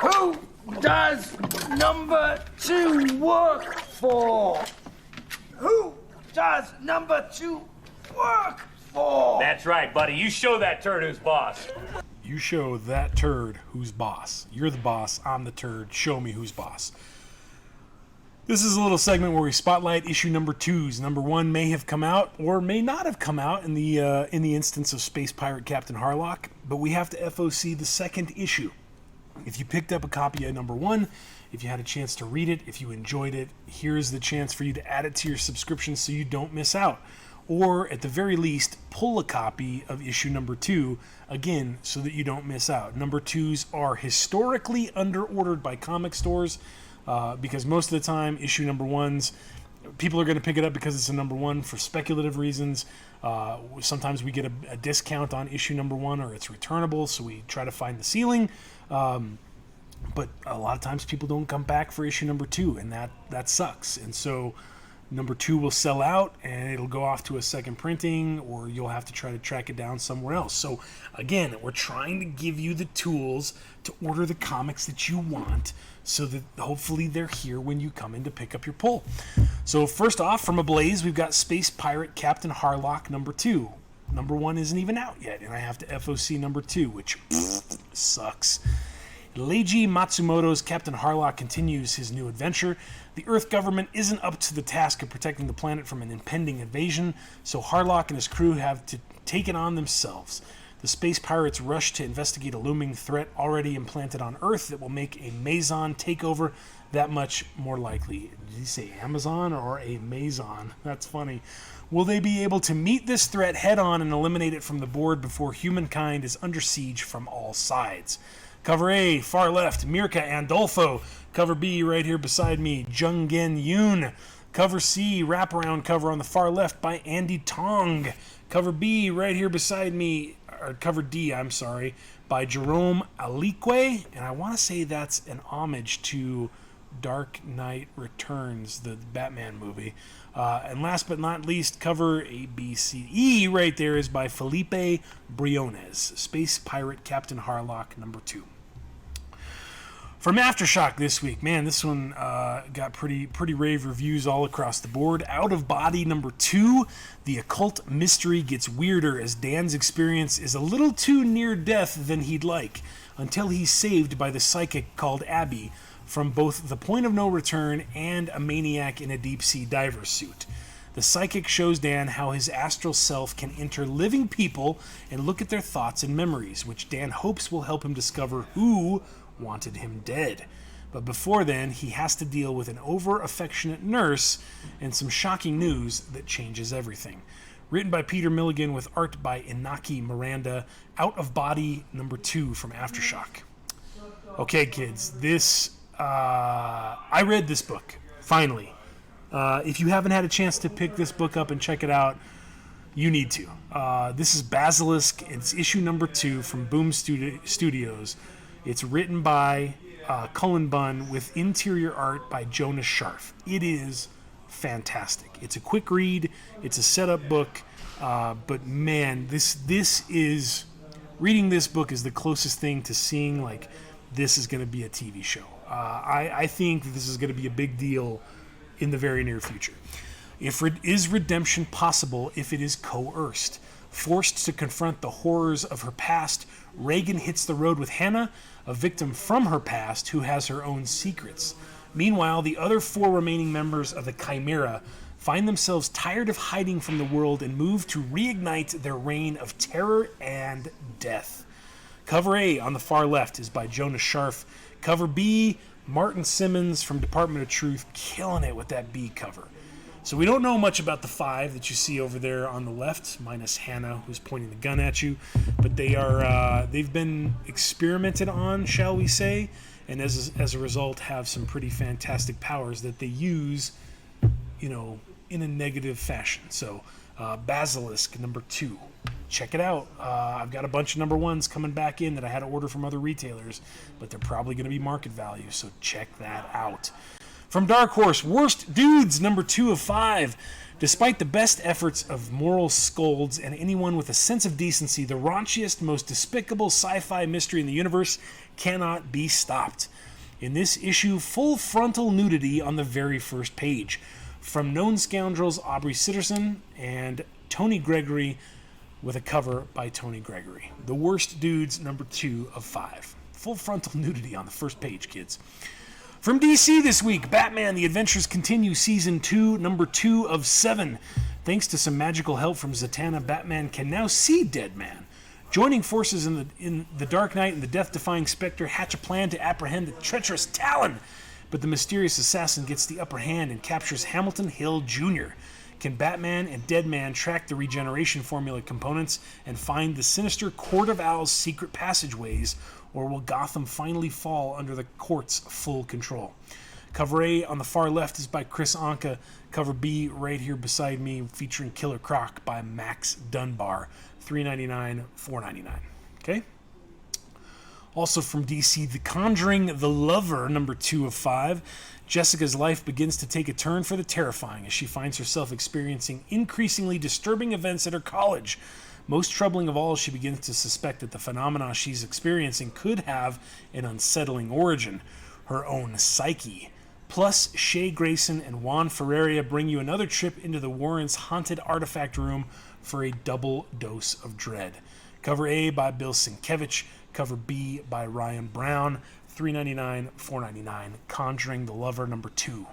Who does #2 work for? Who does #2 work 4. That's right, buddy. You show that turd who's boss. You show that turd who's boss. You're the boss, I'm the turd. Show me who's boss. This is a little segment where we spotlight issue number 2s. Number 1 may have come out or may not have come out in the instance of Space Pirate Captain Harlock, but we have to FOC the second issue. If you picked up a copy of number 1, if you had a chance to read it, if you enjoyed it, here's the chance for you to add it to your subscription so you don't miss out. Or at the very least, pull a copy of issue number 2, again, so that you don't miss out. Number 2s are historically underordered by comic stores, because most of the time, issue number 1s, people are going to pick it up because it's a number 1 for speculative reasons. Sometimes we get a discount on issue number 1, or it's returnable, so we try to find the ceiling. But a lot of times people don't come back for issue number 2, and that sucks. And so number 2 will sell out, and it'll go off to a second printing, or you'll have to try to track it down somewhere else. So again, we're trying to give you the tools to order the comics that you want, so that hopefully they're here when you come in to pick up your pull. So first off, from Ablaze, we've got Space Pirate Captain Harlock number 2. Number 1 isn't even out yet, and I have to FOC number 2, which sucks. Leiji Matsumoto's Captain Harlock continues his new adventure. The Earth government isn't up to the task of protecting the planet from an impending invasion, so Harlock and his crew have to take it on themselves. The space pirates rush to investigate a looming threat already implanted on Earth that will make a Maison takeover that much more likely. Did he say Amazon or a Maison? That's funny. Will they be able to meet this threat head-on and eliminate it from the board before humankind is under siege from all sides? Cover A, far left, Mirka Andolfo. Cover B, right here beside me, Jungen Yoon. Cover C, wraparound cover on the far left by Andy Tong. Cover B, right here beside me, or cover D, I'm sorry, by Jerome Alique. And I want to say that's an homage to Dark Knight Returns, the Batman movie. And last but not least, cover A, B, C, E right there is by Felipe Briones, Space Pirate Captain Harlock number 2. From Aftershock this week, man, this one got pretty rave reviews all across the board. Out of Body number 2, the occult mystery gets weirder as Dan's experience is a little too near death than he'd like, until he's saved by the psychic called Abby from both the point of no return and a maniac in a deep-sea diver suit. The psychic shows Dan how his astral self can enter living people and look at their thoughts and memories, which Dan hopes will help him discover who wanted him dead. But before then, he has to deal with an over-affectionate nurse and some shocking news that changes everything. Written by Peter Milligan with art by Inaki Miranda. Out of Body number 2 from Aftershock. Okay, kids, I read this book, finally. If you haven't had a chance to pick this book up and check it out, you need to. This is Basilisk. It's issue number 2 from Boom Studios. It's written by Cullen Bunn with interior art by Jonas Scharf. It is fantastic. It's a quick read. It's a setup book. But man, this is... Reading this book is the closest thing to seeing, like, this is going to be a TV show. I think that this is going to be a big deal in the very near future. Is redemption possible if it is coerced? Forced to confront the horrors of her past, Reagan hits the road with Hannah, a victim from her past who has her own secrets. Meanwhile, the other 4 remaining members of the Chimera find themselves tired of hiding from the world and move to reignite their reign of terror and death. Cover A on the far left is by Jonas Scharf. Cover B, Martin Simmons from Department of Truth, killing it with that B cover. So we don't know much about the 5 that you see over there on the left, minus Hannah, who's pointing the gun at you. But they've been experimented on, shall we say, and as a result have some pretty fantastic powers that they use, in a negative fashion. So Basilisk number 2. Check it out. I've got a bunch of number 1s coming back in that I had to order from other retailers, but they're probably going to be market value, so check that out. From Dark Horse, Worst Dudes, number 2 of 5. Despite the best efforts of moral scolds and anyone with a sense of decency, the raunchiest, most despicable sci-fi mystery in the universe cannot be stopped. In this issue, full frontal nudity on the very first page. From known scoundrels Aubrey Sitterson and Tony Gregory, with a cover by Tony Gregory. The Worst Dudes, number 2 of 5. Full frontal nudity on the first page, kids. From DC this week, Batman: The Adventures Continue, Season 2, number 2 of 7. Thanks to some magical help from Zatanna, Batman can now see Deadman. Joining forces in the Dark Knight and the death-defying Spectre hatch a plan to apprehend the treacherous Talon, but the mysterious assassin gets the upper hand and captures Hamilton Hill Jr. Can Batman and Deadman track the regeneration formula components and find the sinister Court of Owls' secret passageways, or will Gotham finally fall under the court's full control? Cover A on the far left is by Chris Anka. Cover B right here beside me, featuring Killer Croc by Max Dunbar. $3.99, $4.99. Okay? Also from DC, The Conjuring, The Lover, number 2 of 5. Jessica's life begins to take a turn for the terrifying as she finds herself experiencing increasingly disturbing events at her college. Most troubling of all, she begins to suspect that the phenomena she's experiencing could have an unsettling origin, her own psyche. Plus, Shea Grayson and Juan Ferreira bring you another trip into the Warrens' haunted artifact room for a double dose of dread. Cover A by Bill Sienkiewicz, cover B by Ryan Brown, $3.99, $4.99. Conjuring the Lover, number 2.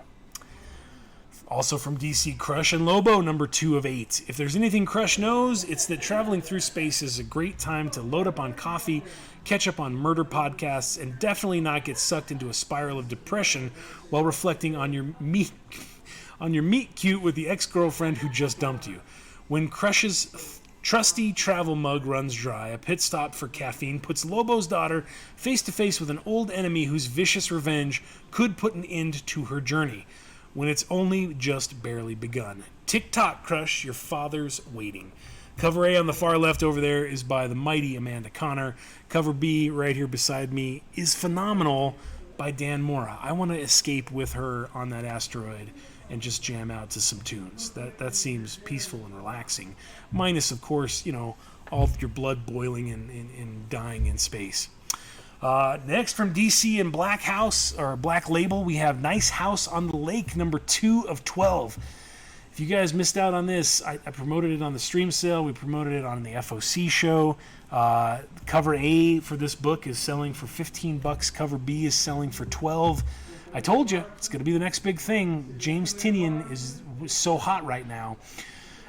Also from DC, Crush and Lobo, number 2 of 8. If there's anything Crush knows, it's that traveling through space is a great time to load up on coffee, catch up on murder podcasts, and definitely not get sucked into a spiral of depression while reflecting on your meet cute with the ex-girlfriend who just dumped you. When Crush's trusty travel mug runs dry, a pit stop for caffeine puts Lobo's daughter face to face with an old enemy whose vicious revenge could put an end to her journey, when it's only just barely begun. Tick-tock, Crush, your father's waiting. Cover A on the far left over there is by the mighty Amanda Connor. Cover B right here beside me is Phenomenal by Dan Mora. I want to escape with her on that asteroid and just jam out to some tunes. That seems peaceful and relaxing. Minus, of course, all of your blood boiling and dying in space. Next from DC and Black Label, we have Nice House on the Lake, number 2 of 12. If you guys missed out on this, I promoted it on the stream sale. We promoted it on the FOC show. Cover A for this book is selling for $15. Cover B is selling for $12. I told you, it's going to be the next big thing. James Tynion is so hot right now.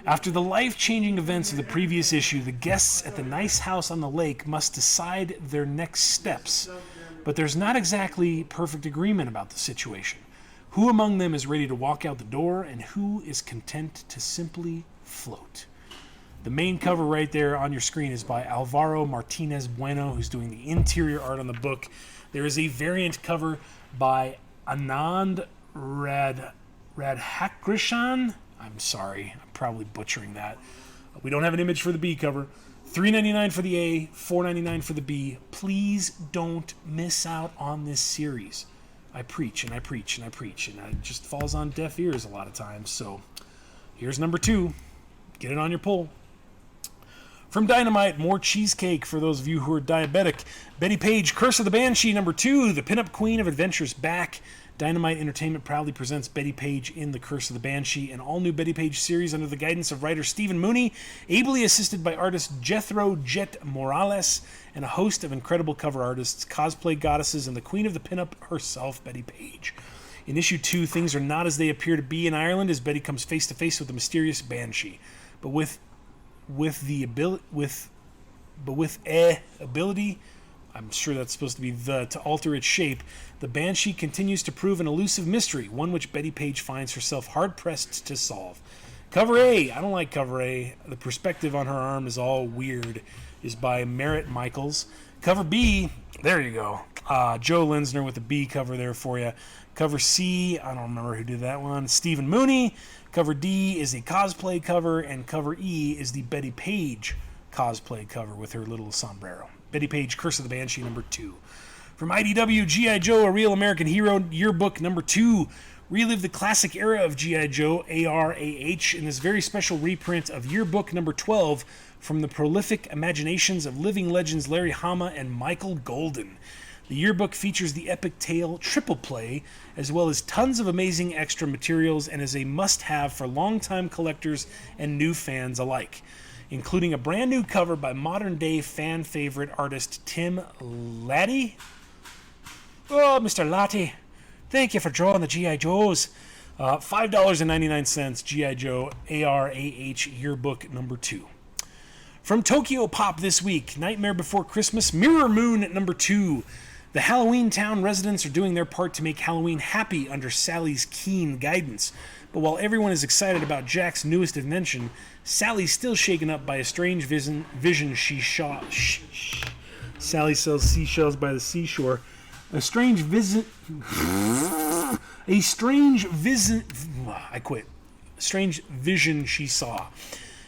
After the life-changing events of the previous issue, the guests at the Nice House on the Lake must decide their next steps. But there's not exactly perfect agreement about the situation. Who among them is ready to walk out the door, and who is content to simply float? The main cover right there on your screen is by Alvaro Martinez Bueno, who's doing the interior art on the book. There is a variant cover by Anand Radhakrishan. I'm sorry, I'm probably butchering that. We don't have an image for the B cover. $3.99 for the A, $4.99 for the B. Please don't miss out on this series. I preach and I preach and I preach, and it just falls on deaf ears a lot of times. So here's number 2. Get it on your pull. From Dynamite, more cheesecake for those of you who are diabetic. Betty Page, Curse of the Banshee, number 2, the pinup queen of adventure's back. Dynamite Entertainment proudly presents Betty Page in The Curse of the Banshee, an all-new Betty Page series under the guidance of writer Stephen Mooney, ably assisted by artist Jethro Jet Morales, and a host of incredible cover artists, cosplay goddesses, and the queen of the pinup herself, Betty Page. In issue 2, things are not as they appear to be in Ireland as Betty comes face-to-face with the mysterious Banshee. But with ability, I'm sure that's supposed to be to alter its shape, the Banshee continues to prove an elusive mystery, one which Betty Page finds herself hard-pressed to solve. Cover A, I don't like cover A. The perspective on her arm is all weird, is by Merritt Michaels. Cover B, there you go. Joe Linsner with the B cover there for you. Cover C, I don't remember who did that one. Stephen Mooney. Cover D is a cosplay cover, and cover E is the Betty Page cosplay cover with her little sombrero. Betty Page, Curse of the Banshee, number 2. From IDW, G.I. Joe, A Real American Hero, yearbook number 2. Relive the classic era of G.I. Joe, ARAH, in this very special reprint of yearbook number 12 from the prolific imaginations of living legends Larry Hama and Michael Golden. The yearbook features the epic tale Triple Play, as well as tons of amazing extra materials, and is a must-have for longtime collectors and new fans alike. including a brand new cover by modern-day fan favorite artist Tim Latty. Oh, Mr. Latty, thank you for drawing the G.I. Joes. $5.99, G.I. Joe ARAH Yearbook number 2. From Tokyo Pop this week, Nightmare Before Christmas, Mirror Moon at number 2. The Halloween Town residents are doing their part to make Halloween happy under Sally's keen guidance. But while everyone is excited about Jack's newest invention, Sally's still shaken up by a strange vision she saw. Sally sells seashells by the seashore. I quit. Strange vision she saw.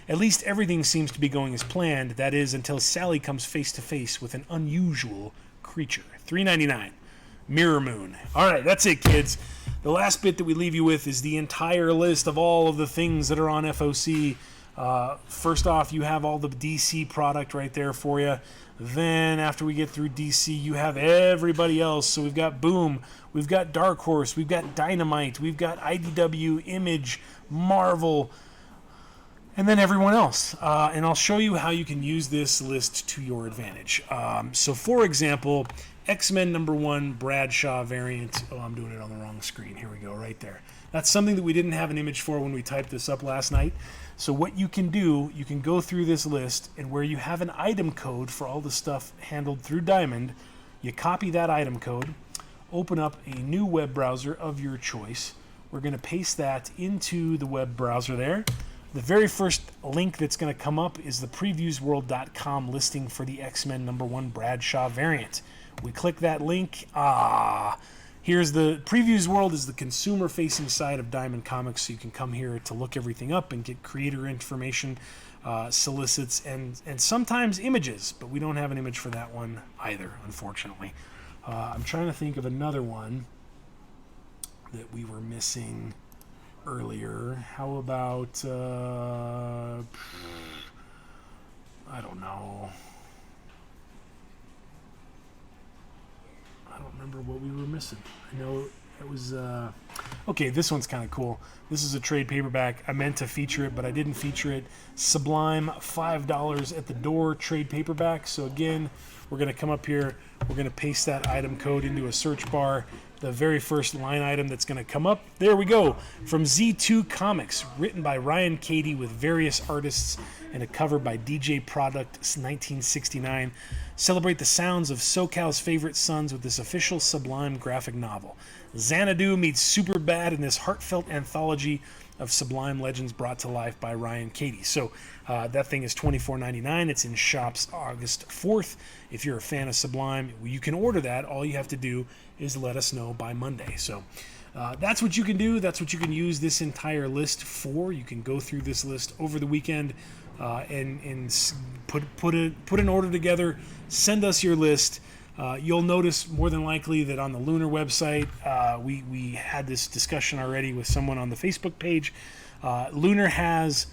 At least everything seems to be going as planned. That is, until Sally comes face to face with an unusual creature. $3.99. Mirror Moon. All right, that's it, kids. The last bit that we leave you with is the entire list of all of the things that are on FOC. First off, you have all the DC product right there for you. Then, after we get through DC, you have everybody else. So we've got Boom, we've got Dark Horse, we've got Dynamite, we've got IDW, Image, Marvel, and then everyone else. And I'll show you how you can use this list to your advantage. So, for example, X-Men #1 Bradshaw variant. Oh, I'm doing it on the wrong screen. Here we go, right there. That's something that we didn't have an image for when we typed this up last night. So what you can do, you can go through this list, and where you have an item code for all the stuff handled through Diamond, you copy that item code, open up a new web browser of your choice. We're going to paste that into the web browser there. The very first link that's going to come up is the previewsworld.com listing for the X-Men #1 Bradshaw variant. We click that link. Here's the Previews World is the consumer-facing side of Diamond Comics, so you can come here to look everything up and get creator information, solicits, and sometimes images, but we don't have an image for that one either, unfortunately. I'm trying to think of another one that we were missing earlier. How about, I don't know. I don't remember what we were missing. I know it was, okay, this one's kind of cool. This is a trade paperback. I meant to feature it, but I didn't feature it. Sublime, $5 at the door, trade paperback. So again, we're going to come up here. We're going to paste that item code into a search bar. The very first line item that's going to come up. There we go. From Z2 Comics, written by Ryan Cady with various artists and a cover by DJ Product 1969. Celebrate the sounds of SoCal's favorite sons with this official Sublime graphic novel. Xanadu meets Superbad in this heartfelt anthology of Sublime legends brought to life by Ryan Cady. So that thing is $24.99. It's in shops August 4th. If you're a fan of Sublime, you can order that. All you have to do is let us know by Monday. So that's what you can do. That's what you can use this entire list for. You can go through this list over the weekend and put an order together. Send us your list. You'll notice more than likely that on the Lunar website, we had this discussion already with someone on the Facebook page. Lunar has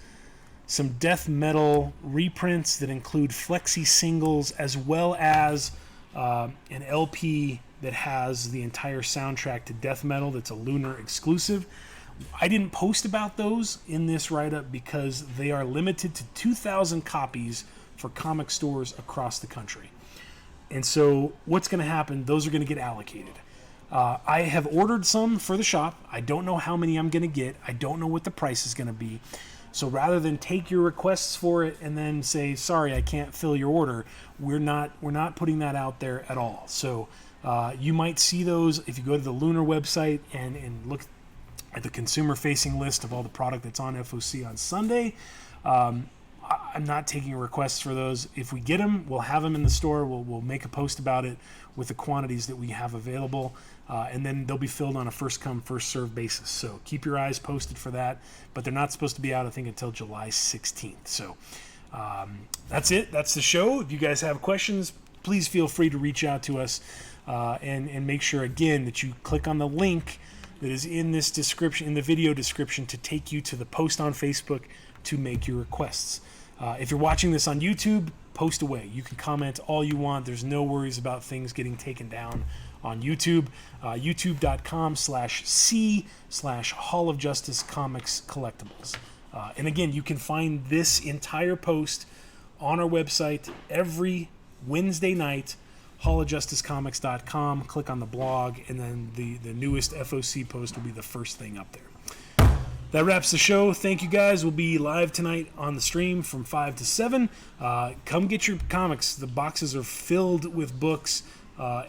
some death metal reprints that include flexi singles as well as an LP that has the entire soundtrack to death metal that's a Lunar exclusive. I didn't post about those in this write-up because they are limited to 2,000 copies for comic stores across the country. And so what's going to happen, those are going to get allocated. I have ordered some for the shop. I don't know how many I'm going to get. I don't know what the price is going to be. So rather than take your requests for it and then say, sorry, I can't fill your order, we're not putting that out there at all. So you might see those if you go to the Lunar website and look at the consumer-facing list of all the product that's on FOC on Sunday. I'm not taking requests for those. If we get them, we'll have them in the store. We'll make a post about it with the quantities that we have available, and then they'll be filled on a first-come, first-served basis. So keep your eyes posted for that, but they're not supposed to be out, I think, until July 16th. So that's it. That's the show. If you guys have questions, please feel free to reach out to us, and make sure, again, that you click on the link that is in this description, in the video description, to take you to the post on Facebook to make your requests. If you're watching this on YouTube, post away. You can comment all you want. There's no worries about things getting taken down on YouTube. YouTube.com/C/Hall of Justice Comics Collectibles. And again, you can find this entire post on our website every Wednesday night, hallofjusticecomics.com. Click on the blog, and then the newest FOC post will be the first thing up there. That wraps the show. Thank you guys. We'll be live tonight on the stream from 5 to 7. Come get your comics. The boxes are filled with books.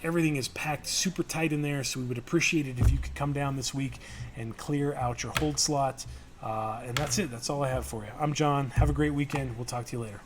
Everything is packed super tight in there, so we would appreciate it if you could come down this week and clear out your hold slot. And that's it. That's all I have for you. I'm John. Have a great weekend. We'll talk to you later.